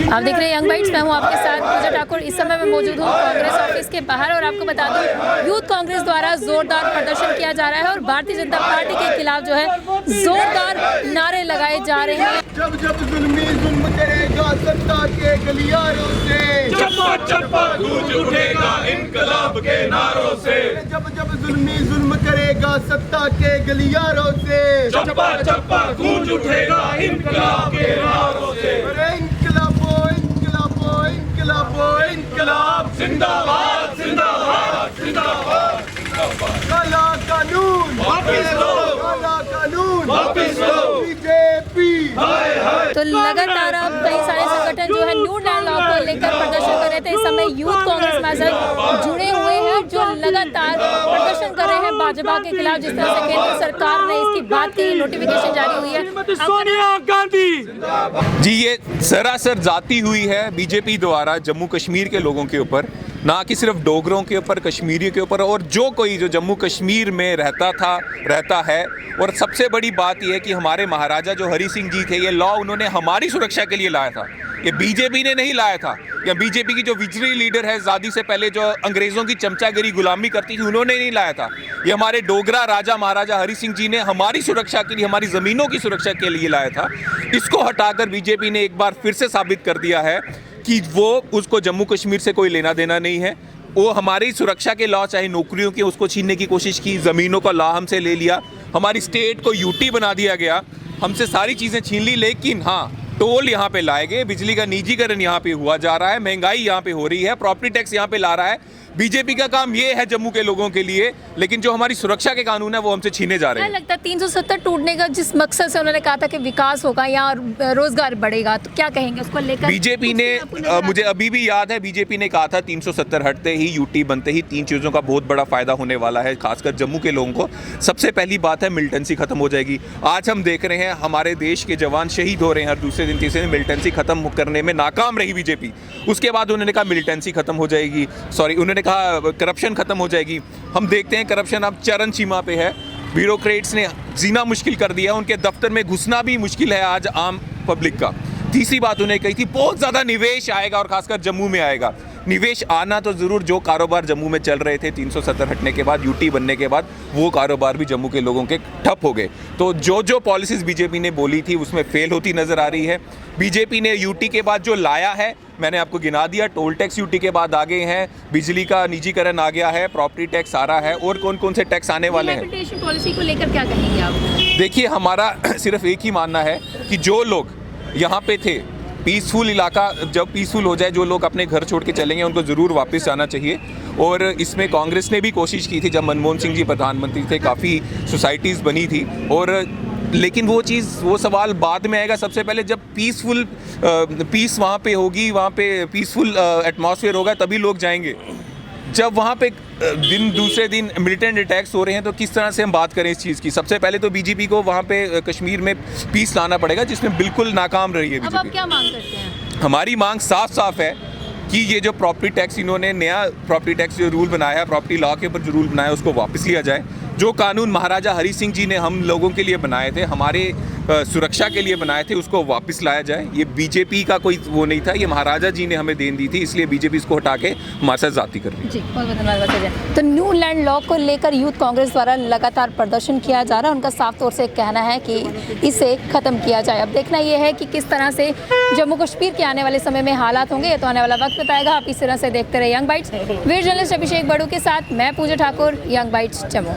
आप देख रहे हैं यंग बाइट्स, मैं हूं आपके साथ पूजा ठाकुर। इस समय मैं मौजूद हूं कांग्रेस ऑफिस के बाहर और आपको बता दूं यूथ कांग्रेस द्वारा जोरदार प्रदर्शन किया जा रहा है और भारतीय जनता पार्टी के खिलाफ जो है जोरदार नारे लगाए जा रहे हैं। जब जब जुल्म करेगा सत्ता के गलियारों से, चप्पा चप्पा गूंज उठेगा इनकलाब के नारों से। जब जब जुल्म करेगा सत्ता के गलियारों से, चप्पा चप्पा गूंज उठेगा इनकलाब के नारों से। अरे इनकलाबो इनकलाबो इनकलाबो इनकलाब जिंदाबाद जिंदाबाद जिंदाबाद जिंदाबाद। काला कानून वापिस लो, काला कानून वापिस लो। बीजेपी हाय हाय। तो लगातार अब कई सारे संगठन जो है न्यू लैंड लॉ को लेकर प्रदर्शन कर रहे थे। इस समय यूथ कांग्रेस में जुड़े हुए हैं जो लगातार प्रदर्शन कर रहे हैं भाजपा के खिलाफ। जिस तरह से केंद्र सरकार ने इसकी बात की, नोटिफिकेशन जारी हुई है। सोनिया गांधी जी, ये सरासर जाती हुई है बीजेपी द्वारा जम्मू कश्मीर के लोगों के ऊपर, ना कि सिर्फ डोगरों के ऊपर, कश्मीरियों के ऊपर, और जो कोई जो जम्मू कश्मीर में रहता है। और सबसे बड़ी बात यह है कि हमारे महाराजा जो हरि सिंह जी थे, ये लॉ उन्होंने हमारी सुरक्षा के लिए लाया था, ये बीजेपी ने नहीं लाया था। या बीजेपी की जो विजरी लीडर है, आज़ादी से पहले जो अंग्रेज़ों की चमचागिरी गुलामी करती थी, उन्होंने नहीं लाया था। ये हमारे डोगरा राजा महाराजा हरि सिंह जी ने हमारी सुरक्षा के लिए, हमारी ज़मीनों की सुरक्षा के लिए लाया था। इसको हटाकर बीजेपी ने एक बार फिर से साबित कर दिया है कि वो उसको जम्मू कश्मीर से कोई लेना देना नहीं है। वो हमारी सुरक्षा के लॉ, चाहे नौकरियों के, उसको छीनने की कोशिश की, ज़मीनों का लॉ हमसे ले लिया, हमारी स्टेट को यूटी बना दिया गया, हमसे सारी चीज़ें छीन ली। लेकिन हाँ, टोल यहाँ पे लाए गए, बिजली का निजीकरण यहाँ पे हुआ जा रहा है, महंगाई यहाँ पे हो रही है, प्रॉपर्टी टैक्स यहाँ पे ला रहा है। बीजेपी का काम ये है जम्मू के लोगों के लिए, लेकिन जो हमारी सुरक्षा के कानून है वो हमसे छीने जा रहे हैं। क्या लगता है 370 टूटने का जिस मकसद से उन्होंने कहा था कि विकास होगा या रोजगार बढ़ेगा, तो क्या कहेंगे उसको लेकर? बीजेपी ने, मुझे अभी भी याद है, बीजेपी ने कहा था 370 हटते ही, यूटी बनते ही 3 चीज़ों का बहुत बड़ा फायदा होने वाला है, खासकर जम्मू के लोगों को। सबसे पहली बात है, मिलिटेंसी खत्म हो जाएगी। आज हम देख रहे हैं हमारे देश के जवान शहीद हो रहे हैं हर दूसरे दिन, तीसरे दिन। मिलिटेंसी खत्म करने में नाकाम रही बीजेपी। उसके बाद उन्होंने कहा मिलिटेंसी खत्म हो जाएगी, उन्होंने कहा करप्शन खत्म हो जाएगी। हम देखते हैं करप्शन अब चरम सीमा पे है। ब्यूरोक्रेट्स ने जीना मुश्किल कर दिया, उनके दफ्तर में घुसना भी मुश्किल है आज आम पब्लिक का। तीसरी बात उन्हें कही थी, बहुत ज़्यादा निवेश आएगा और खासकर जम्मू में आएगा। निवेश आना तो ज़रूर, जो कारोबार जम्मू में चल रहे थे 370 हटने के बाद, यूटी बनने के बाद, वो कारोबार भी जम्मू के लोगों के ठप हो गए। तो जो पॉलिसीज़ बीजेपी ने बोली थी उसमें फेल होती नज़र आ रही है। बीजेपी ने यूटी के बाद जो लाया है, मैंने आपको गिना दिया, टोल टैक्स यूटी के बाद आ गए हैं, बिजली का निजीकरण आ गया है, प्रॉपर्टी टैक्स आ रहा है, और कौन कौन से टैक्स आने वाले हैं। रिहैबिलिटेशन पॉलिसी को लेकर क्या कहेंगे आप? देखिए, हमारा सिर्फ एक ही मानना है कि जो लोग यहाँ पे थे, पीसफुल इलाका जब पीसफुल हो जाए, जो लोग अपने घर छोड़ के चलेंगे उनको ज़रूर वापस जाना चाहिए। और इसमें कांग्रेस ने भी कोशिश की थी, जब मनमोहन सिंह जी प्रधानमंत्री थे, काफ़ी सोसाइटीज़ बनी थी, और लेकिन वो सवाल बाद में आएगा। सबसे पहले जब पीस वहाँ पे होगी, वहाँ पे पीसफुल एटमॉस्फेयर होगा, तभी लोग जाएंगे। जब वहाँ पे दूसरे दिन मिलिटेंट अटैक्स हो रहे हैं, तो किस तरह से हम बात करें इस चीज़ की? सबसे पहले तो बीजेपी को वहाँ पे कश्मीर में पीस लाना पड़ेगा, जिसमें बिल्कुल नाकाम रही है बीजेपी। अब आप क्या मांग करते हैं? हमारी मांग साफ है कि ये जो प्रॉपर्टी टैक्स, इन्होंने नया प्रॉपर्टी टैक्स जो रूल बनाया है, प्रॉपर्टी लॉ के ऊपर जो रूल बनाया है, उसको वापस लिया जाए। जो कानून महाराजा हरि सिंह जी ने हम लोगों के लिए बनाए थे, हमारे सुरक्षा के लिए बनाए थे, उसको वापस लाया जाए। ये बीजेपी का कोई वो नहीं था, ये महाराजा जी ने हमें देन दी थी, इसलिए बीजेपी इसको हटा के हमारे साथ जाती कर रही है। जी, बहुत बहुत धन्यवाद। तो न्यू लैंड लॉ को लेकर यूथ कांग्रेस द्वारा लगातार प्रदर्शन किया जा रहा है। उनका साफ तौर से कहना है कि इसे खत्म किया जाए। अब देखना यह है कि किस तरह से जम्मू कश्मीर के आने वाले समय में हालात होंगे, ये तो आने वाला वक्त बताएगा। आप इस तरह से देखते रहे यंग बाइट्स। वीर जर्नलिस्ट अभिषेक बड़ू के साथ मैं पूजा ठाकुर, यंग बाइट्स जम्मू।